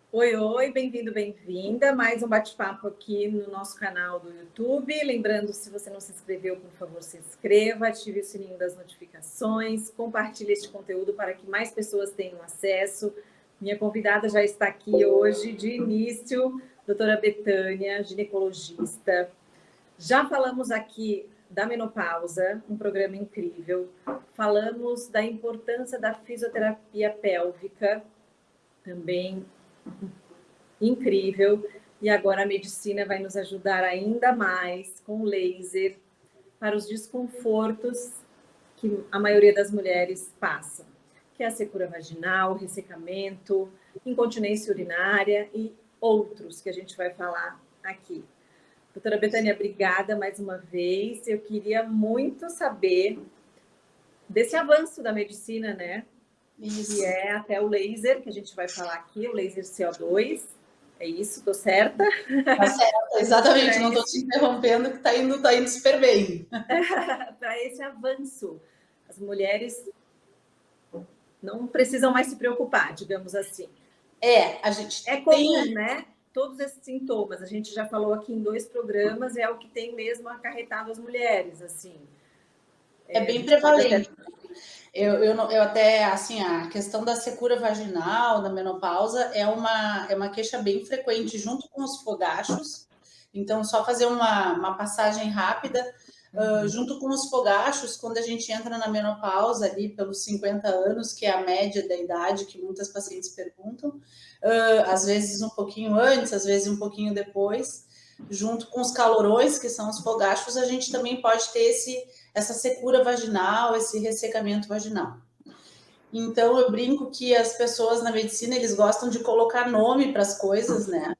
Oi, oi, bem-vindo, bem-vinda. Mais um bate-papo aqui no nosso canal do YouTube. Lembrando, se você não se inscreveu, por favor, se inscreva, ative o sininho das notificações, compartilhe este conteúdo para que mais pessoas tenham acesso. Minha convidada já está aqui hoje, de início, doutora Betânia, ginecologista. Já falamos aqui da menopausa, um programa incrível. Falamos da importância da fisioterapia pélvica, também incrível. E agora a medicina vai nos ajudar ainda mais com laser para os desconfortos que a maioria das mulheres passam, que é a secura vaginal, ressecamento, incontinência urinária e outros que a gente vai falar aqui. Doutora Betânia, obrigada mais uma vez. Eu queria muito saber desse avanço da medicina, né? Isso. Que é até o laser, que a gente vai falar aqui, o laser CO2. É isso, estou certa? Tá certo, exatamente, não estou te interrompendo, que está indo super bem. Para esse avanço, as mulheres não precisam mais se preocupar, digamos assim. A gente é comum, né? Todos esses sintomas, a gente já falou aqui em 2 programas, é o que tem mesmo acarretado as mulheres, assim. É bem prevalente. Eu até, assim, a questão da secura vaginal, da menopausa, é uma queixa bem frequente junto com os fogachos. Então, só fazer uma passagem rápida, junto com os fogachos, quando a gente entra na menopausa ali pelos 50 anos, que é a média da idade que muitas pacientes perguntam, às vezes um pouquinho antes, às vezes um pouquinho depois, junto com os calorões, que são os fogachos, a gente também pode ter essa secura vaginal, esse ressecamento vaginal. Então, eu brinco que as pessoas na medicina, eles gostam de colocar nome para as coisas, né?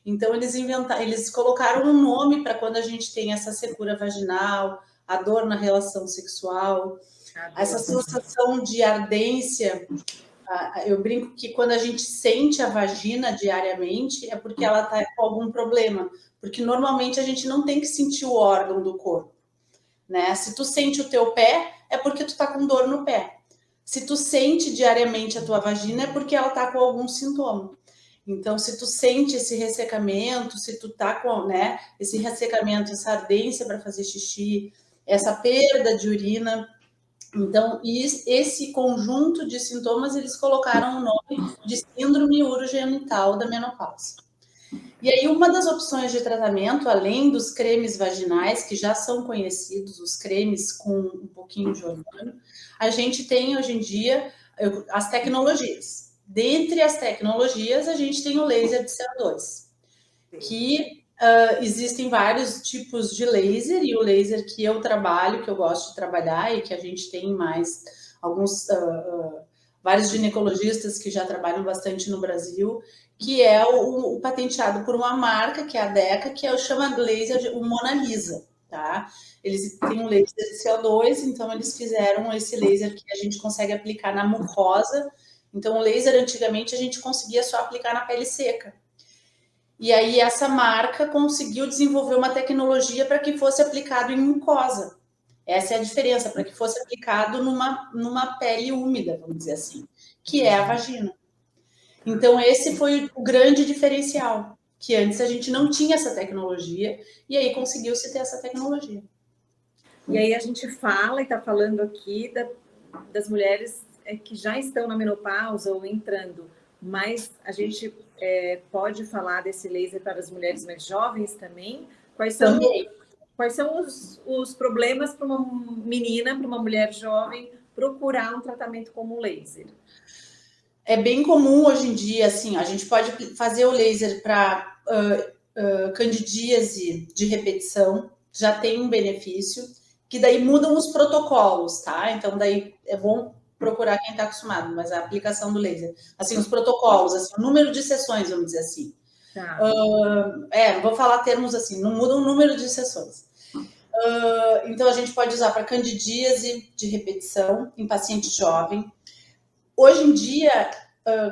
Então, eles colocaram um nome para quando a gente tem essa secura vaginal, a dor na relação sexual, essa sensação de ardência. Eu brinco que quando a gente sente a vagina diariamente, é porque ela está com algum problema. Porque normalmente a gente não tem que sentir o órgão do corpo, né? Se tu sente o teu pé, é porque tu tá com dor no pé. Se tu sente diariamente a tua vagina, é porque ela tá com algum sintoma. Então, se tu sente esse ressecamento, se tu tá com, né, esse ressecamento, essa ardência para fazer xixi, essa perda de urina, então esse conjunto de sintomas eles colocaram o nome de síndrome urogenital da menopausa. E aí, uma das opções de tratamento, além dos cremes vaginais, que já são conhecidos, os cremes com um pouquinho de hormônio, a gente tem hoje em dia as tecnologias. Dentre as tecnologias, a gente tem o laser de CO2, que existem vários tipos de laser, e o laser que eu trabalho, que eu gosto de trabalhar, e que a gente tem mais alguns vários ginecologistas que já trabalham bastante no Brasil, que é o patenteado por uma marca, que é a DECA, que é o chama laser, o Mona Lisa, tá? Eles têm um laser de CO2, então eles fizeram esse laser que a gente consegue aplicar na mucosa. Então, o laser, antigamente, a gente conseguia só aplicar na pele seca. E aí, essa marca conseguiu desenvolver uma tecnologia para que fosse aplicado em mucosa. Essa é a diferença, para que fosse aplicado numa pele úmida, vamos dizer assim, que é a vagina. Então, esse foi o grande diferencial, que antes a gente não tinha essa tecnologia, e aí conseguiu-se ter essa tecnologia. E aí a gente fala, e está falando aqui, das mulheres que já estão na menopausa ou entrando, mas a gente pode falar desse laser para as mulheres mais jovens também? Quais são os problemas para uma menina, para uma mulher jovem, procurar um tratamento como o laser? É bem comum hoje em dia, assim, a gente pode fazer o laser para candidíase de repetição, já tem um benefício, que daí mudam os protocolos, tá? Então, daí é bom procurar quem está acostumado, mas a aplicação do laser, assim, os protocolos, assim, o número de sessões, vamos dizer assim. Tá. Vou falar termos assim, não muda o número de sessões. Então, a gente pode usar para candidíase de repetição em paciente jovem. Hoje em dia,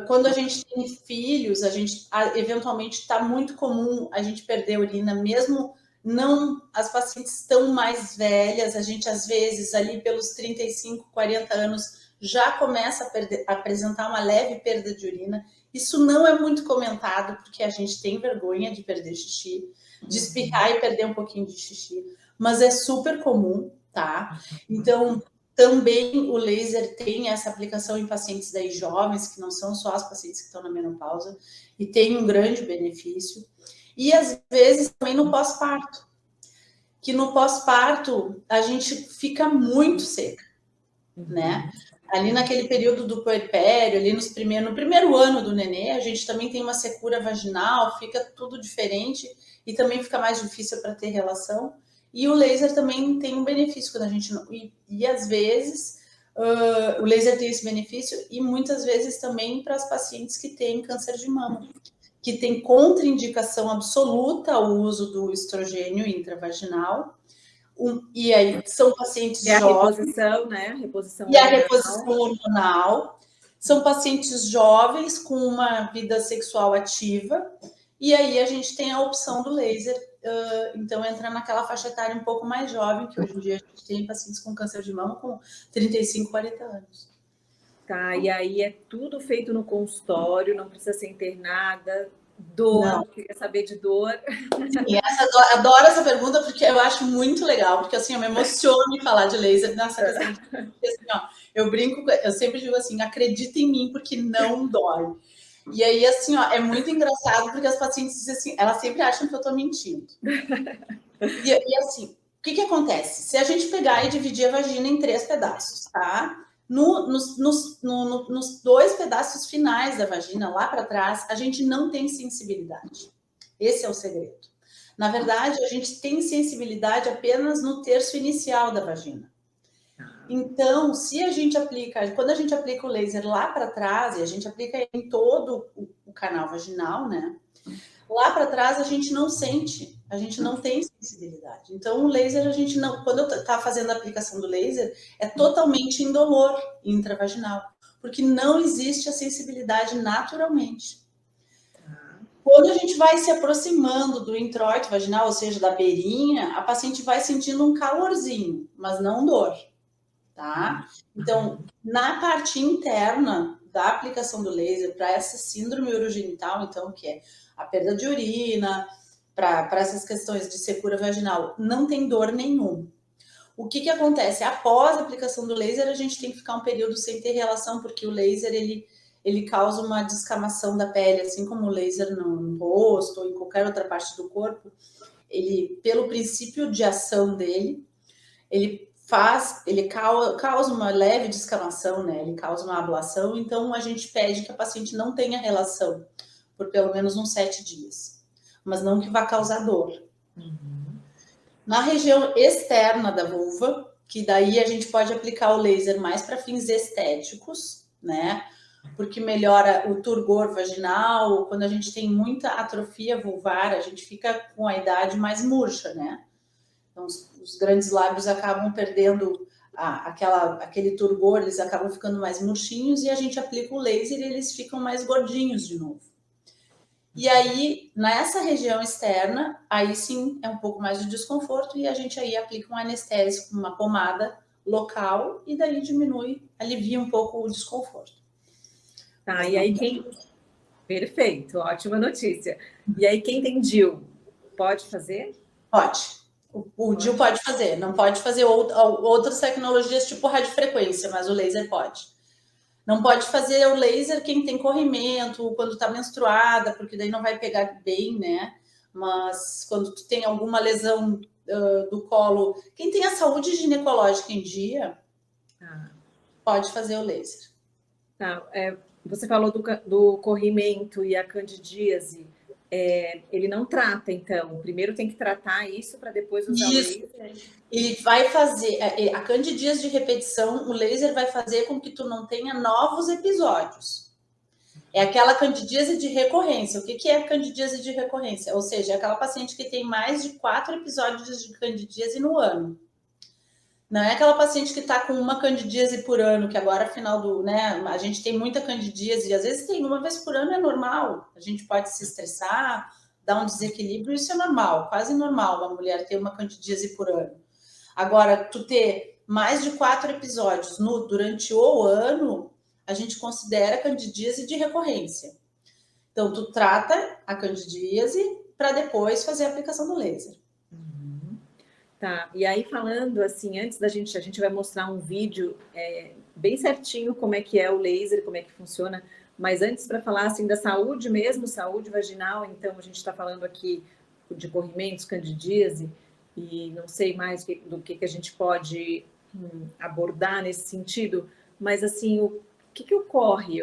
quando a gente tem filhos, a gente eventualmente está muito comum a gente perder a urina, mesmo não as pacientes tão mais velhas, a gente às vezes ali pelos 35, 40 anos já começa a apresentar uma leve perda de urina. Isso não é muito comentado, porque a gente tem vergonha de perder xixi, de espirrar e perder um pouquinho de xixi, mas é super comum, tá? Então, também o laser tem essa aplicação em pacientes daí jovens, que não são só as pacientes que estão na menopausa, e tem um grande benefício. E às vezes também no pós-parto, que no pós-parto a gente fica muito seca, né? Ali naquele período do puerpério, ali no primeiro ano do nenê, a gente também tem uma secura vaginal, fica tudo diferente e também fica mais difícil para ter relação. E o laser também tem um benefício quando a gente não. E às vezes o laser tem esse benefício, e muitas vezes também para as pacientes que têm câncer de mama, que tem contraindicação absoluta ao uso do estrogênio intravaginal. E aí são pacientes jovens. Reposição, né? Reposição e a reposição hormonal. São pacientes jovens com uma vida sexual ativa. E aí a gente tem a opção do laser. Então entra naquela faixa etária um pouco mais jovem, que hoje em dia a gente tem pacientes com câncer de mama com 35, 40 anos. Tá, e aí é tudo feito no consultório, não precisa ser internada. Dor, queria saber de dor. Sim, adoro essa pergunta, porque eu acho muito legal, porque assim, eu me emociono em falar de laser nessa questão. Assim, ó, eu brinco, eu sempre digo assim, acredita em mim, porque não dói. E aí, assim, ó, é muito engraçado, porque as pacientes dizem assim, elas sempre acham que eu tô mentindo. E assim, o que acontece? Se a gente pegar e dividir a vagina em 3 pedaços, tá? Nos 2 pedaços finais da vagina, lá para trás, a gente não tem sensibilidade. Esse é o segredo. Na verdade, a gente tem sensibilidade apenas no terço inicial da vagina. Então, se a gente aplica, quando a gente aplica o laser lá para trás, e a gente aplica em todo o canal vaginal, né? Lá para trás a gente não sente, a gente não tem sensibilidade. Então o laser a gente não, quando eu tá fazendo a aplicação do laser, é totalmente indolor intravaginal, porque não existe a sensibilidade naturalmente. Quando a gente vai se aproximando do introito vaginal, ou seja, da beirinha, a paciente vai sentindo um calorzinho, mas não dor, tá? Então, na parte interna da aplicação do laser para essa síndrome urogenital, então, que é a perda de urina, para essas questões de secura vaginal, não tem dor nenhuma. O que acontece? Após a aplicação do laser, a gente tem que ficar um período sem ter relação, porque o laser, ele causa uma descamação da pele, assim como o laser no rosto ou em qualquer outra parte do corpo. Ele, pelo princípio de ação dele, ele causa uma leve descamação, né? Ele causa uma ablação, então a gente pede que a paciente não tenha relação por pelo menos uns 7 dias, mas não que vá causar dor. Na região externa da vulva, que daí a gente pode aplicar o laser mais para fins estéticos, né? Porque melhora o turgor vaginal. Quando a gente tem muita atrofia vulvar, a gente fica com a idade mais murcha, né? Então, os grandes lábios acabam perdendo aquele turgor, eles acabam ficando mais murchinhos, e a gente aplica o laser e eles ficam mais gordinhos de novo. E aí, nessa região externa, aí sim é um pouco mais de desconforto, e a gente aí aplica um anestésico, uma pomada local, e daí alivia um pouco o desconforto. Tá, e aí quem... Perfeito, ótima notícia. E aí quem tem DIU, pode fazer? Pode. O DIU pode fazer, não pode fazer outras tecnologias tipo radiofrequência, mas o laser pode. Não pode fazer o laser quem tem corrimento, quando está menstruada, porque daí não vai pegar bem, né? Mas quando tu tem alguma lesão do colo, quem tem a saúde ginecológica em dia, pode fazer o laser. Tá, você falou do corrimento e a candidíase. Ele não trata, então. Primeiro tem que tratar isso para depois usar o laser. Ele vai fazer a candidíase de repetição, o laser vai fazer com que tu não tenha novos episódios. É aquela candidíase de recorrência. O que é a candidíase de recorrência? Ou seja, é aquela paciente que tem mais de 4 episódios de candidíase no ano. Não é aquela paciente que está com uma candidíase por ano, que agora, afinal a gente tem muita candidíase, e às vezes tem uma vez por ano, é normal. A gente pode se estressar, dar um desequilíbrio, isso é normal, quase normal, uma mulher ter uma candidíase por ano. Agora, tu ter mais de 4 episódios durante o ano, a gente considera candidíase de recorrência. Então, tu trata a candidíase para depois fazer a aplicação do laser. Tá, e aí falando assim, antes a gente vai mostrar um vídeo bem certinho como é que é o laser, como é que funciona, mas antes para falar assim da saúde mesmo, saúde vaginal, então a gente está falando aqui de corrimentos, candidíase, e não sei mais do que a gente pode abordar nesse sentido, mas assim, o que ocorre?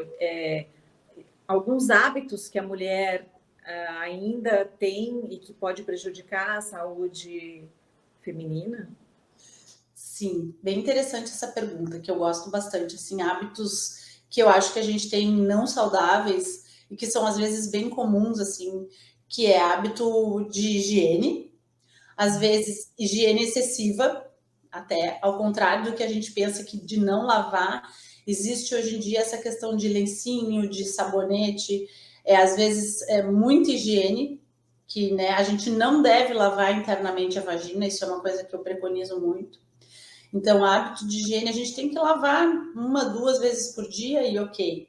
Alguns hábitos que a mulher ainda tem e que pode prejudicar a saúde feminina? Sim, bem interessante essa pergunta, que eu gosto bastante, assim, hábitos que eu acho que a gente tem não saudáveis e que são às vezes bem comuns, assim, que é hábito de higiene, às vezes higiene excessiva, até ao contrário do que a gente pensa que de não lavar, existe hoje em dia essa questão de lencinho, de sabonete, às vezes muita higiene, que né, a gente não deve lavar internamente a vagina, isso é uma coisa que eu preconizo muito. Então, hábito de higiene, a gente tem que lavar 1, 2 vezes por dia e ok.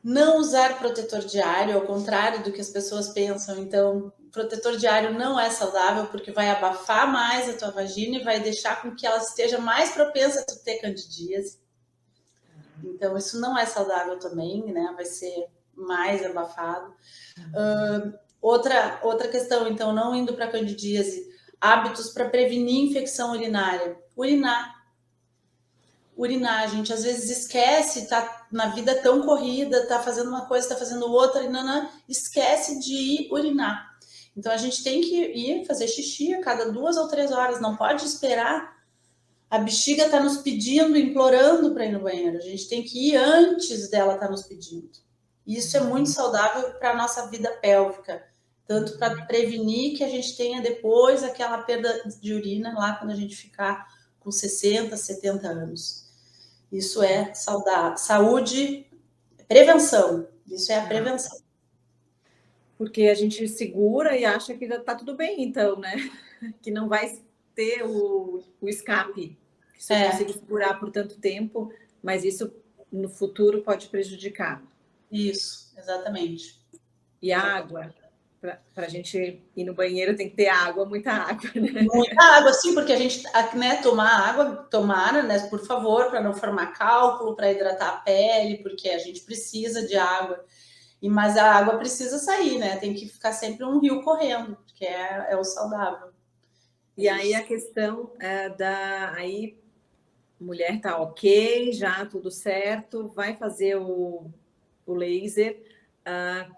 Não usar protetor diário, ao contrário do que as pessoas pensam. Então, protetor diário não é saudável porque vai abafar mais a tua vagina e vai deixar com que ela esteja mais propensa a ter candidíase. Então, isso não é saudável também, né? Vai ser mais abafado. Outra questão, então, não indo para candidíase, hábitos para prevenir infecção urinária. Urinar, a gente às vezes esquece, tá na vida tão corrida, tá fazendo uma coisa, tá fazendo outra, e esquece de ir urinar. Então a gente tem que ir fazer xixi a cada 2 ou 3 horas, não pode esperar. A bexiga tá nos pedindo, implorando para ir no banheiro. A gente tem que ir antes dela tá nos pedindo. Isso é muito saudável para a nossa vida pélvica, tanto para prevenir que a gente tenha depois aquela perda de urina lá quando a gente ficar com 60, 70 anos. Isso é saúde, prevenção. Isso é a prevenção. Porque a gente segura e acha que já está tudo bem, então, né? Que não vai ter o escape. Se eu consigo segurar por tanto tempo, mas isso no futuro pode prejudicar. Isso, exatamente. E a água? Para a gente ir no banheiro tem que ter água, muita água, né? Muita água, sim, porque a gente, né, tomar água, né, por favor, para não formar cálculo, para hidratar a pele, porque a gente precisa de água. Mas a água precisa sair, né? Tem que ficar sempre um rio correndo, porque é o saudável. E aí a questão aí mulher tá ok, já tudo certo, vai fazer o laser.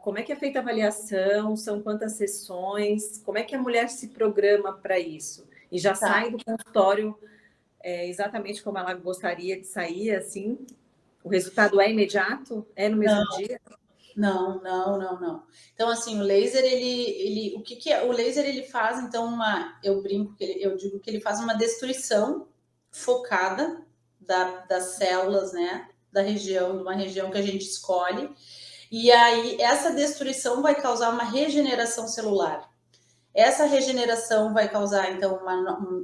Como é que é feita a avaliação? São quantas sessões? Como é que a mulher se programa para isso? E já sai do consultório exatamente como ela gostaria de sair, assim? O resultado é imediato? É no mesmo dia? Não. Então, assim, o laser, o que é? O laser, ele faz, então, eu digo que ele faz uma destruição focada das células, né, de uma região que a gente escolhe, e aí essa destruição vai causar uma regeneração celular. Essa regeneração vai causar, então,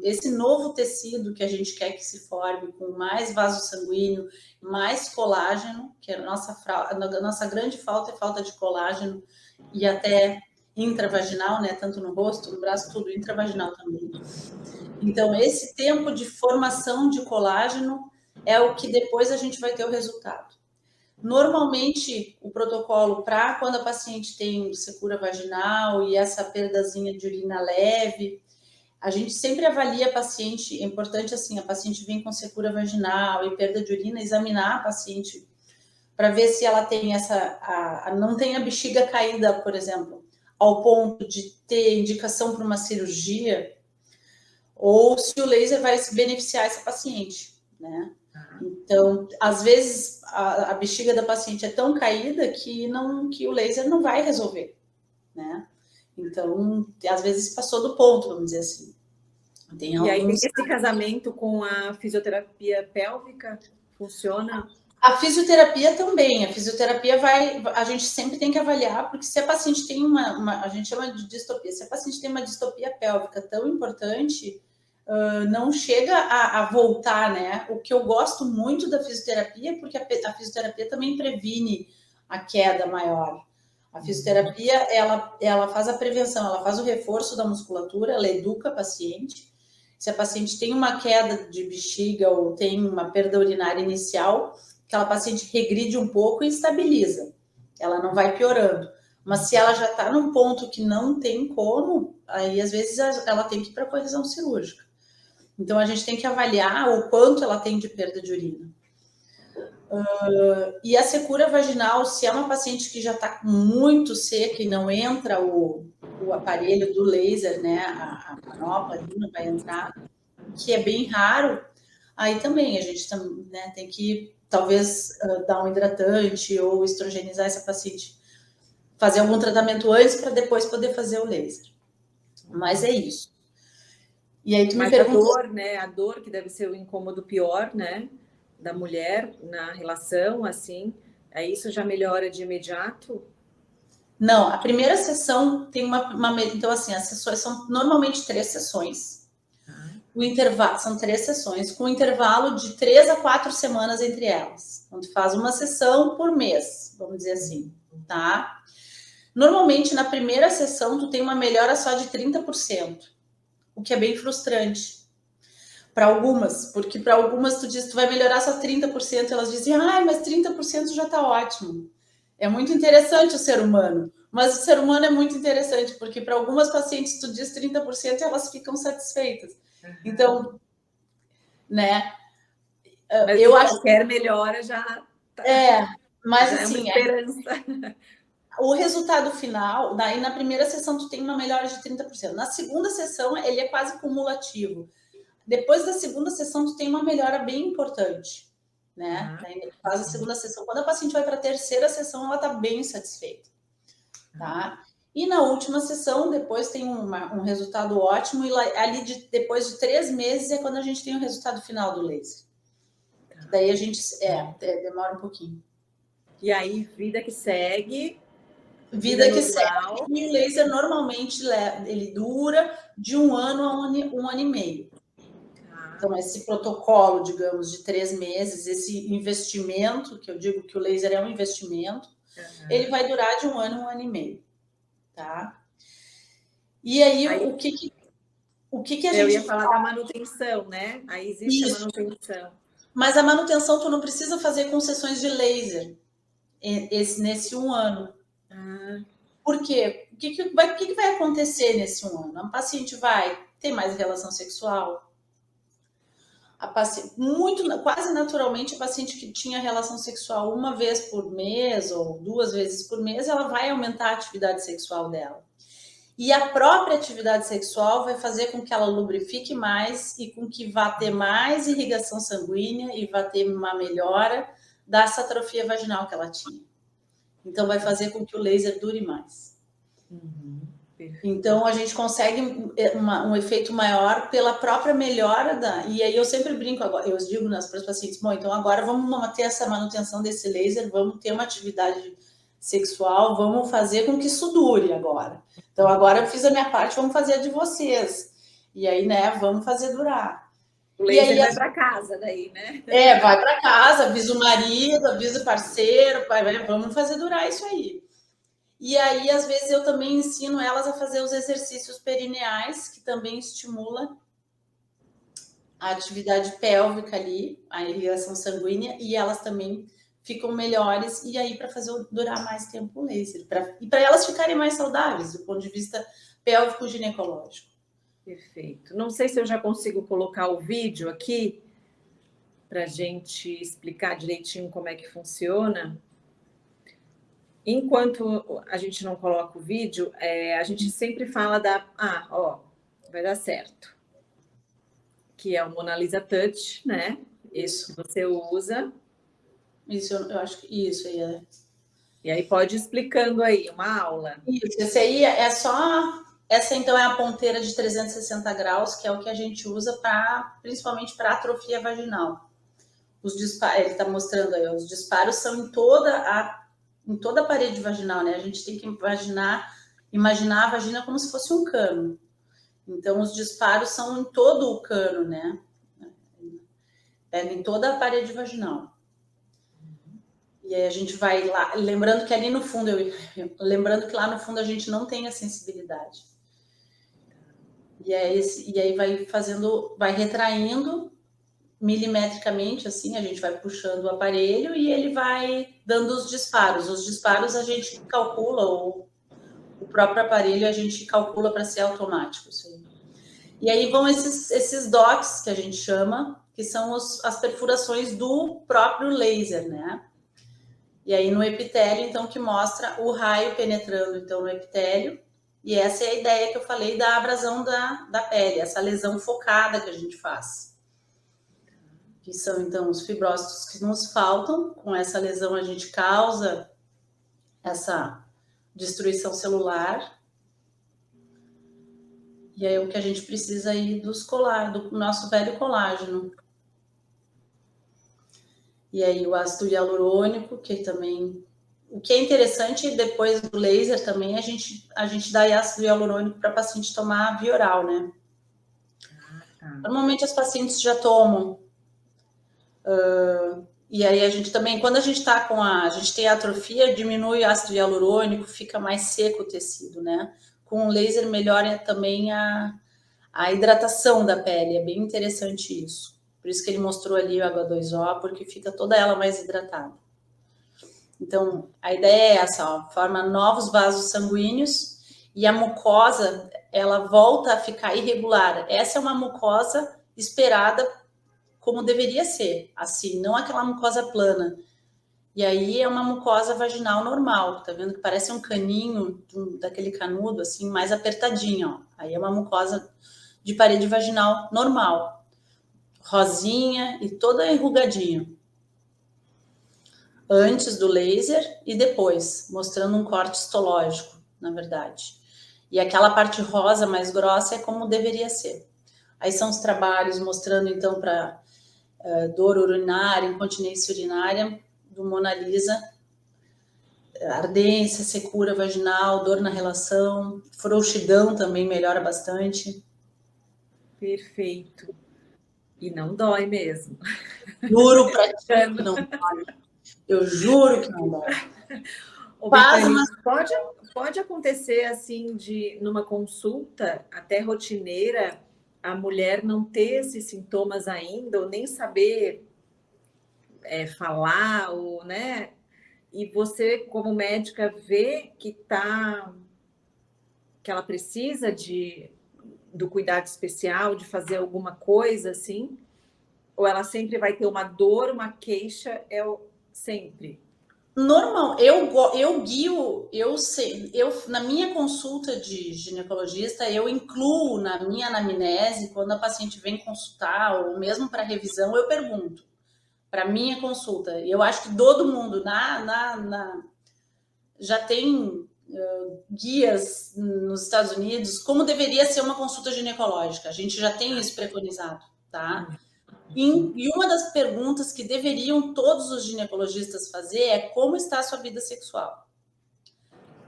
esse novo tecido que a gente quer que se forme, com mais vaso sanguíneo, mais colágeno, que a nossa grande falta é falta de colágeno, e até intravaginal, né? Tanto no rosto, no braço, tudo intravaginal também. Então, esse tempo de formação de colágeno é o que depois a gente vai ter o resultado. Normalmente, o protocolo para quando a paciente tem secura vaginal e essa perdazinha de urina leve, a gente sempre avalia a paciente, é importante assim, a paciente vem com secura vaginal e perda de urina, examinar a paciente para ver se ela tem não tem a bexiga caída, por exemplo, ao ponto de ter indicação para uma cirurgia, ou se o laser vai se beneficiar essa paciente, né? Então, às vezes, a bexiga da paciente é tão caída que o laser não vai resolver, né? Então, às vezes passou do ponto, vamos dizer assim. E aí, esse casamento com a fisioterapia pélvica funciona? A fisioterapia também. A fisioterapia a gente sempre tem que avaliar, porque se a paciente tem a gente chama de distopia, se a paciente tem uma distopia pélvica tão importante, não chega a voltar, né? O que eu gosto muito da fisioterapia, porque a fisioterapia também previne a queda maior. A fisioterapia, ela faz a prevenção, ela faz o reforço da musculatura, ela educa a paciente. Se a paciente tem uma queda de bexiga ou tem uma perda urinária inicial, aquela paciente regride um pouco e estabiliza. Ela não vai piorando. Mas se ela já está num ponto que não tem como, aí às vezes ela tem que ir para correção cirúrgica. Então a gente tem que avaliar o quanto ela tem de perda de urina. E a secura vaginal, se é uma paciente que já está muito seca e não entra o aparelho do laser, né, a manopla ali não vai entrar, que é bem raro, aí também a gente né, tem que talvez dar um hidratante ou estrogenizar essa paciente, fazer algum tratamento antes para depois poder fazer o laser. Mas é isso. E aí tu me perguntou... a dor, né? A dor que deve ser o incômodo pior, né? Da mulher na relação, assim, isso já melhora de imediato? Não, a primeira sessão tem então assim, as sessões são normalmente 3 sessões. O intervalo são 3 sessões, com um intervalo de 3 a 4 semanas entre elas. Então, tu faz uma sessão por mês, vamos dizer assim, tá? Normalmente, na primeira sessão, tu tem uma melhora só de 30%, o que é bem frustrante para algumas, porque para algumas tu diz que tu vai melhorar só 30%, elas dizem, mas 30% já tá ótimo. É muito interessante o ser humano, mas o ser humano é muito interessante, porque para algumas pacientes tu diz 30% e elas ficam satisfeitas. Então, né? Mas eu acho que qualquer melhora já tá, mas já assim, é uma esperança. O resultado final, daí na primeira sessão tu tem uma melhora de 30%. Na segunda sessão ele é quase cumulativo. Depois da segunda sessão tu tem uma melhora bem importante, né? Daí faz a segunda sessão. Quando a paciente vai para a terceira sessão, ela está bem satisfeita, tá? E na última sessão, depois tem um resultado ótimo, e ali depois de 3 meses é quando a gente tem o resultado final do laser. Daí a gente demora um pouquinho. E aí, vida que segue. Vida que segue. E o laser normalmente ele dura de 1 ano a 1 ano e meio. Então, esse protocolo, digamos, de 3 meses, esse investimento, que eu digo que o laser é um investimento, ele vai durar de 1 ano a 1 ano e meio, tá? E aí, o que a gente... Eu ia falar da manutenção, né? Aí existe a manutenção. Mas a manutenção tu não precisa fazer com sessões de laser nesse 1 ano. Por quê? O que vai acontecer nesse 1 ano? A paciente vai ter mais relação sexual. Quase naturalmente, a paciente que tinha relação sexual 1 vez por mês ou 2 vezes por mês, ela vai aumentar a atividade sexual dela. E a própria atividade sexual vai fazer com que ela lubrifique mais e com que vá ter mais irrigação sanguínea e vá ter uma melhora dessa atrofia vaginal que ela tinha. Então, vai fazer com que o laser dure mais. Então, a gente consegue um efeito maior pela própria melhora E aí, eu sempre brinco, eu digo para os pacientes, bom, então agora vamos manter essa manutenção desse laser, vamos ter uma atividade sexual, vamos fazer com que isso dure agora. Então, agora eu fiz a minha parte, vamos fazer a de vocês. E aí, né, vamos fazer durar. O laser vai para casa daí, né? Vai para casa, avisa o marido, avisa o parceiro, vamos fazer durar isso aí. E aí, às vezes, eu também ensino elas a fazer os exercícios perineais, que também estimula a atividade pélvica ali, a irrigação sanguínea, e elas também ficam melhores, e aí para fazer durar mais tempo o laser, e para elas ficarem mais saudáveis, do ponto de vista pélvico ginecológico. Perfeito. Não sei se eu já consigo colocar o vídeo aqui, para a gente explicar direitinho como é que funciona. Enquanto a gente não coloca o vídeo, a gente sempre fala vai dar certo. Que é o Mona Lisa Touch, né? Isso você usa. Isso, eu acho que isso aí é. E aí pode ir explicando aí, uma aula. Isso, esse aí é só... Essa, então, é a ponteira de 360 graus, que é o que a gente usa principalmente para atrofia vaginal. Os disparos, ele está mostrando aí, os disparos são em toda a parede vaginal, né? A gente tem que imaginar a vagina como se fosse um cano. Então, os disparos são em todo o cano, né? Pega em toda a parede vaginal. E aí a gente vai lá, lembrando que ali no fundo, lembrando que lá no fundo a gente não tem a sensibilidade. E aí vai fazendo, vai retraindo milimetricamente, assim, a gente vai puxando o aparelho e ele vai dando os disparos. Os disparos a gente calcula, ou o próprio aparelho a gente calcula para ser automático. Isso aí. E aí vão esses DOTs, que a gente chama, que são as perfurações do próprio laser, né? E aí no epitélio, então, que mostra o raio penetrando, então, no epitélio. E essa é a ideia que eu falei da abrasão da pele, essa lesão focada que a gente faz. Que são, então, os fibrócitos que nos faltam. Com essa lesão a gente causa essa destruição celular. E aí o que a gente precisa aí do nosso velho colágeno. E aí o ácido hialurônico, que também... O que é interessante, depois do laser também, a gente dá ácido hialurônico para paciente tomar via oral, né? Normalmente as pacientes já tomam. E aí a gente também, quando a gente tá a gente tem atrofia, diminui o ácido hialurônico, fica mais seco o tecido, né? Com o laser melhora também a hidratação da pele, é bem interessante isso. Por isso que ele mostrou ali o H2O, porque fica toda ela mais hidratada. Então, a ideia é essa, ó, forma novos vasos sanguíneos e a mucosa, ela volta a ficar irregular. Essa é uma mucosa esperada como deveria ser, assim, não aquela mucosa plana. E aí é uma mucosa vaginal normal, tá vendo que parece um caninho daquele canudo, assim, mais apertadinho, ó. Aí é uma mucosa de parede vaginal normal, rosinha e toda enrugadinha. Antes do laser e depois, mostrando um corte histológico, na verdade. E aquela parte rosa mais grossa é como deveria ser. Aí são os trabalhos mostrando, então, para dor urinária, incontinência urinária, do Mona Lisa, ardência, secura vaginal, dor na relação, frouxidão também melhora bastante. Perfeito. E não dói mesmo. Juro pra ti que não dói. Eu juro que não dói. Pode acontecer assim numa consulta até rotineira a mulher não ter esses sintomas ainda ou nem saber falar ou, né? E você como médica vê que ela precisa do cuidado especial, de fazer alguma coisa assim, ou ela sempre vai ter uma dor, uma queixa, sempre. Normal, eu guio, eu sei, na minha consulta de ginecologista, eu incluo na minha anamnese, quando a paciente vem consultar, ou mesmo para revisão, eu pergunto, para minha consulta. Eu acho que todo mundo já tem guias nos Estados Unidos, como deveria ser uma consulta ginecológica. A gente já tem isso preconizado, tá? E uma das perguntas que deveriam todos os ginecologistas fazer é como está a sua vida sexual,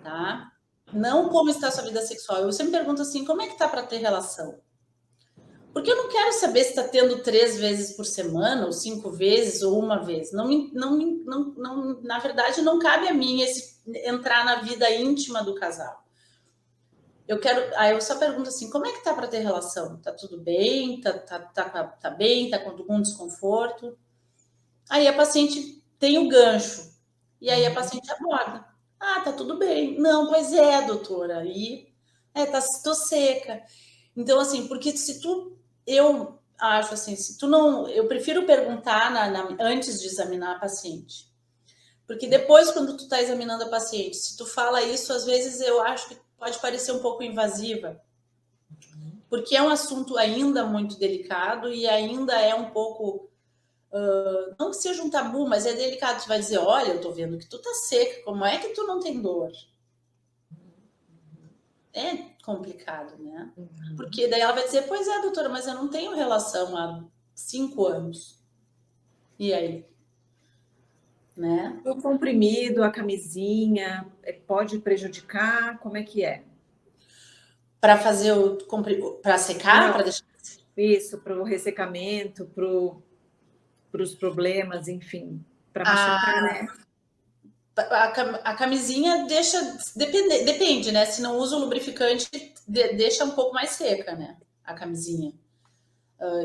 tá? Não como está a sua vida sexual. Eu sempre pergunto assim, como é que tá para ter relação? Porque eu não quero saber se está tendo 3 vezes por semana, ou 5 vezes, ou uma vez. Na verdade, não cabe a mim entrar na vida íntima do casal. Aí eu só pergunto assim, como é que tá para ter relação? Tá tudo bem? Tá bem? Tá com algum desconforto? Aí a paciente tem o gancho. E aí a paciente aborda. Ah, tá tudo bem. Não, pois é, doutora. Aí, tô seca. Então, assim, porque eu acho assim, se tu não, eu prefiro perguntar antes de examinar a paciente. Porque depois, quando tu tá examinando a paciente, se tu fala isso, às vezes eu acho que pode parecer um pouco invasiva, porque é um assunto ainda muito delicado e ainda é um pouco, não que seja um tabu, mas é delicado. Tu vai dizer, olha, eu tô vendo que tu tá seca, como é que tu não tem dor? É complicado, né? Porque daí ela vai dizer, pois é, doutora, mas eu não tenho relação há 5 anos. E aí? Né? O comprimido, a camisinha, pode prejudicar? Como é que é? Para fazer para secar, para deixar isso, para o ressecamento, para os problemas, enfim, para machucar, né? A camisinha depende, né? Se não usa o lubrificante, deixa um pouco mais seca, né? A camisinha.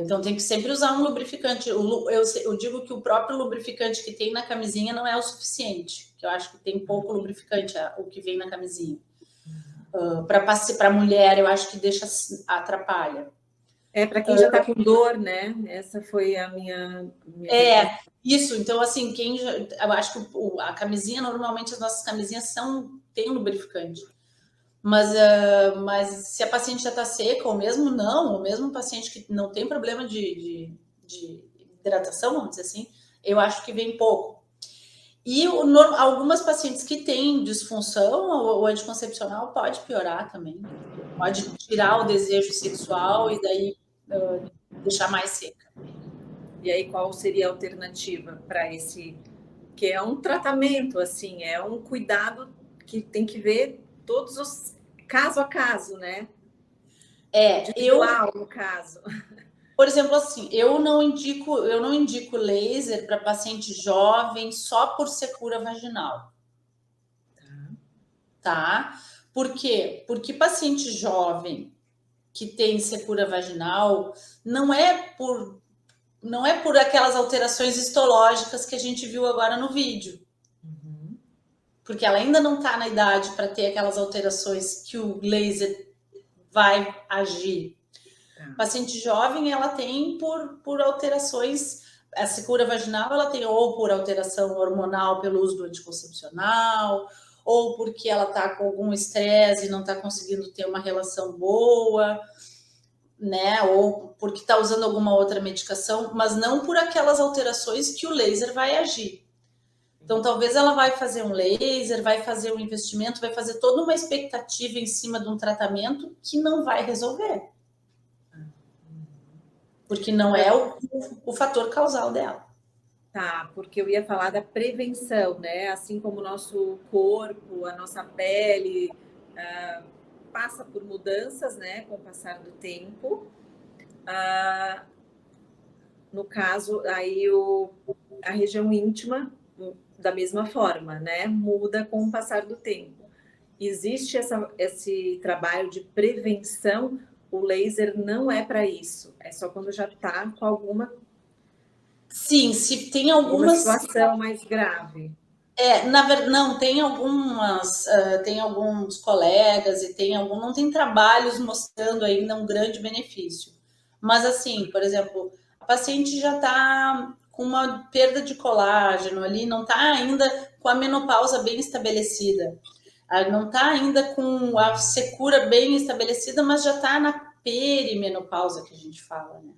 Então tem que sempre usar um lubrificante. Eu digo que o próprio lubrificante que tem na camisinha não é o suficiente, que eu acho que tem pouco lubrificante, o que vem na camisinha. Para mulher, eu acho que atrapalha. Para quem já está com dor, né? Essa foi a minha isso. Então, assim, eu acho que a camisinha, normalmente as nossas camisinhas tem lubrificante. Mas se a paciente já está seca, ou mesmo paciente que não tem problema de hidratação, vamos dizer assim, eu acho que vem pouco. E algumas pacientes que têm disfunção, o anticoncepcional pode piorar também. Pode tirar o desejo sexual e daí deixar mais seca. E aí, qual seria a alternativa para esse? Que é um tratamento, assim, é um cuidado que tem que ver todos os caso a caso, né? Individual, no caso. Por exemplo, assim, eu não indico laser para paciente jovem só por secura vaginal. Tá? Por quê? Porque paciente jovem que tem secura vaginal não é por aquelas alterações histológicas que a gente viu agora no vídeo. Porque ela ainda não está na idade para ter aquelas alterações que o laser vai agir. Paciente jovem, ela tem por alterações, a secura vaginal, ela tem ou por alteração hormonal pelo uso do anticoncepcional, ou porque ela está com algum estresse e não está conseguindo ter uma relação boa, né? Ou porque está usando alguma outra medicação, mas não por aquelas alterações que o laser vai agir. Então, talvez ela vai fazer um laser, vai fazer um investimento, vai fazer toda uma expectativa em cima de um tratamento que não vai resolver. Porque não é o fator causal dela. Tá, porque eu ia falar da prevenção, né? Assim como o nosso corpo, a nossa pele passa por mudanças, né? Com o passar do tempo. No caso, aí a região íntima, da mesma forma, né? Muda com o passar do tempo. Existe esse trabalho de prevenção, o laser não é para isso, é só quando já está com alguma... Sim, se tem algumas... Uma situação mais grave. Na verdade, não, tem alguns colegas e não tem trabalhos mostrando ainda um grande benefício. Mas assim, por exemplo, a paciente já está com uma perda de colágeno ali, não está ainda com a menopausa bem estabelecida, não está ainda com a secura bem estabelecida, mas já está na perimenopausa que a gente fala, né?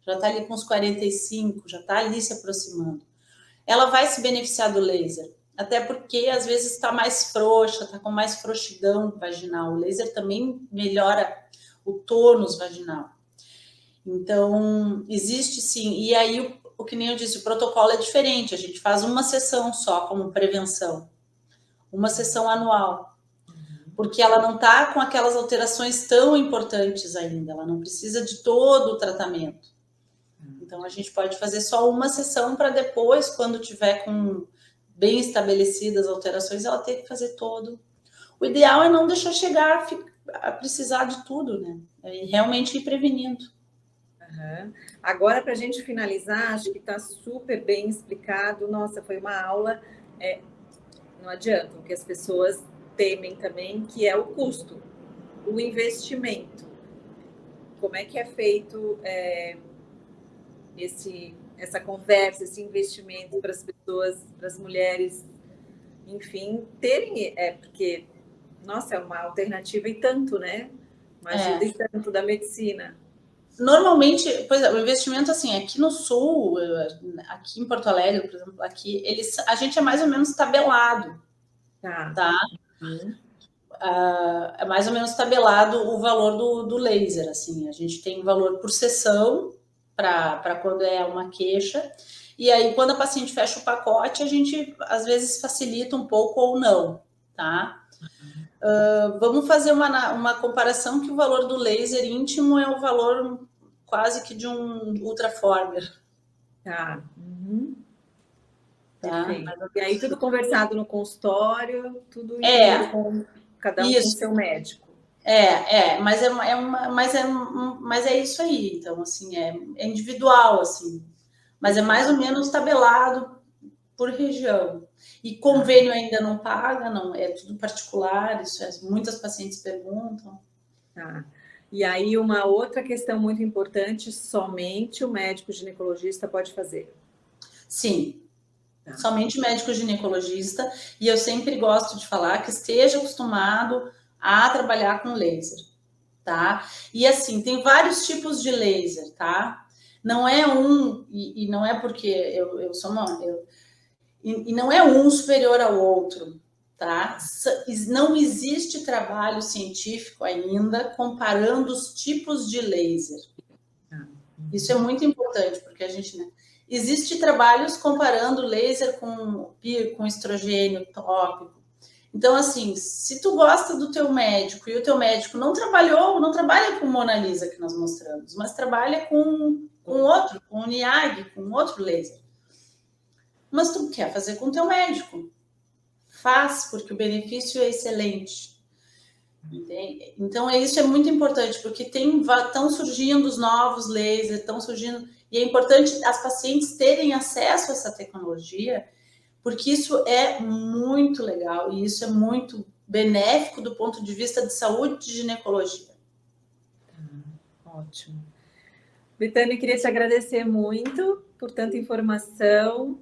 Já está ali com os 45, já está ali se aproximando. Ela vai se beneficiar do laser, até porque às vezes está mais frouxa, está com mais frouxidão vaginal. O laser também melhora o tônus vaginal. Então, existe sim. E aí, o que nem eu disse, o protocolo é diferente. A gente faz uma sessão só como prevenção, uma sessão anual, porque ela não está com aquelas alterações tão importantes ainda. Ela não precisa de todo o tratamento. Então, a gente pode fazer só uma sessão para depois, quando tiver com bem estabelecidas alterações, ela ter que fazer todo. O ideal é não deixar chegar a precisar de tudo, né? É realmente ir prevenindo. Agora, para a gente finalizar, acho que está super bem explicado. Nossa, foi uma aula. Não adianta, o que as pessoas temem também, que é o custo, o investimento. Como é que é feito essa conversa, esse investimento para as pessoas, para as mulheres, enfim, terem, porque, nossa, é uma alternativa e tanto, né? Uma ajuda e tanto da medicina. Normalmente, pois é, o investimento, assim, aqui no Sul, aqui em Porto Alegre, por exemplo, aqui, a gente é mais ou menos tabelado, tá? É mais ou menos tabelado o valor do laser, assim, a gente tem valor por sessão, para quando é uma queixa, e aí quando a paciente fecha o pacote, a gente às vezes facilita um pouco ou não, tá? Vamos fazer uma comparação que o valor do laser íntimo é o valor quase que de um ultraformer. Tá. Uhum. Tá. E aí tudo conversado no consultório, tudo com cada um com seu médico. Mas é isso aí. Então, assim, é individual, assim. Mas é mais ou menos tabelado por região. E convênio ainda não paga, não, é tudo particular, isso muitas pacientes perguntam. Tá. E aí, uma outra questão muito importante, somente o médico ginecologista pode fazer? Sim, somente o médico ginecologista, e eu sempre gosto de falar que esteja acostumado a trabalhar com laser, tá? E assim, tem vários tipos de laser, tá? Não é e não é porque eu sou uma... E não é um superior ao outro, tá? Não existe trabalho científico ainda comparando os tipos de laser. Isso é muito importante, porque a gente... Né? Existe trabalhos comparando laser com estrogênio tópico. Então, assim, se tu gosta do teu médico e o teu médico não trabalha com Mona Lisa que nós mostramos, mas trabalha com outro, com o NIAG, com outro laser. Mas tu quer fazer com o teu médico. Faz, porque o benefício é excelente. Entende? Então, isso é muito importante, porque estão surgindo os novos lasers, estão surgindo... E é importante as pacientes terem acesso a essa tecnologia, porque isso é muito legal e isso é muito benéfico do ponto de vista de saúde e ginecologia. Ótimo. Betânia, queria te agradecer muito por tanta informação.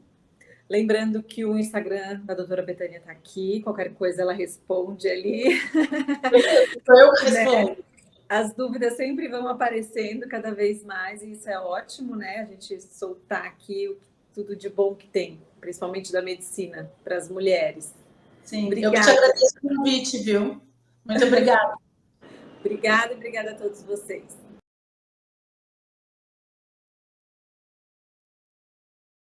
Lembrando que o Instagram da doutora Betânia está aqui, qualquer coisa ela responde ali. Eu respondo. Né? As dúvidas sempre vão aparecendo cada vez mais, e isso é ótimo, né? A gente soltar aqui tudo de bom que tem, principalmente da medicina, para as mulheres. Sim, obrigada. Eu que te agradeço o convite, viu? Muito obrigada. Obrigada e obrigada a todos vocês.